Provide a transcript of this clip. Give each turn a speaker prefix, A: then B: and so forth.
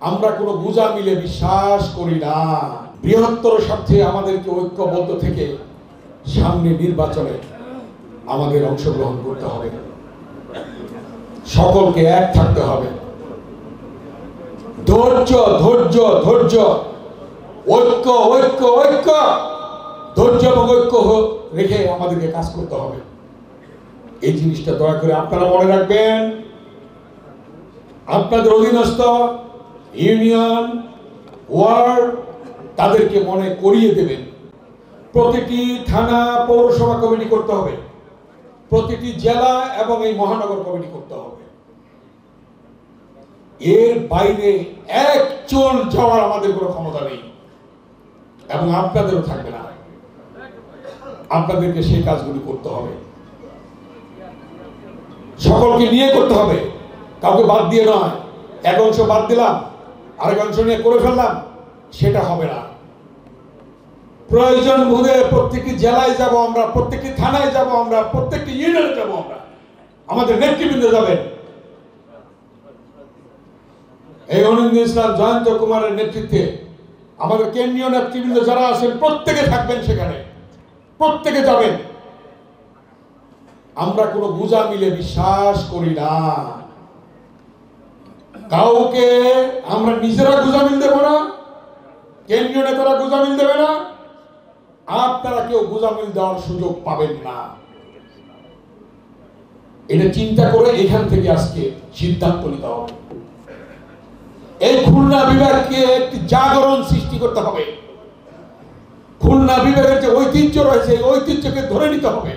A: আমরা কোনো বোঝা মিলে বিশ্বাস করি না। বৃহত্তর স্বার্থে আমাদেরকে ঐক্যবদ্ধ থেকে সামনে নির্বাচনে আমাদের অংশগ্রহণ করতে হবে, সকলকে এক থাকতে হবে। ধৈর্য ধৈর্য ধৈর্য, ঐক্য ঐক্য ঐক্য, ধৈর্য এবং ঐক্য রেখে আমাদেরকে কাজ করতে হবে। এই জিনিসটা দয়া করে আপনারা মনে রাখবেন। আপনাদের অধীনস্থ ইউনিয়ন, ওয়ার্ড তাদেরকে মনে করিয়ে দেবেন। প্রতিটি থানা পৌরসভা কমিটি করতে হবে, প্রতিটি জেলা এবং এই মহানগর কমিটি করতে হবে। এর বাইরে এক চুল যাওয়ার আমাদের কোনো ক্ষমতা নেই এবং আপনাদেরও থাকবে না। আপনাদেরকে সেই কাজগুলি করতে হবে, সকলকে নিয়ে করতে হবে, কাউকে বাদ দিয়ে নয়। এক অংশ বাদ দিলাম, আরেক অংশ নিয়ে করে ফেললাম, সেটা হবে না। প্রয়োজন বোধে প্রত্যেকটি জেলায় যাব আমরা, প্রত্যেকটি থানায় যাব আমরা, প্রত্যেকটি ইউনিয়নে যাব আমরা, আমাদের নেতৃবৃন্দ যাবেন। এই অনিন্দ ইসলাম, জয়ন্ত কুমারের নেতৃত্বে আমাদের কেন্দ্রীয় নেতৃবৃন্দ যারা আছেন প্রত্যেকে থাকবেন সেখানে, প্রত্যেকে যাবেন। আমরা কোনো বোঝা মিলে বিশ্বাস করি না, কাউকে আমরা নিজেরা গোজামিল দেব না, কেন্দ্রীয় নেতারা গোজামিল দেবে না, আপনারা কেউ গোজামিল দেওয়ার সুযোগ পাবেন না। এটা চিন্তা করে এখান থেকে আজকে সিদ্ধান্ত নিতে হবে। এই খুলনা বিভাগকে একটি জাগরণ সৃষ্টি করতে হবে। খুলনা বিভাগের যে ঐতিহ্য রয়েছে, এই ঐতিহ্যকে ধরে নিতে হবে।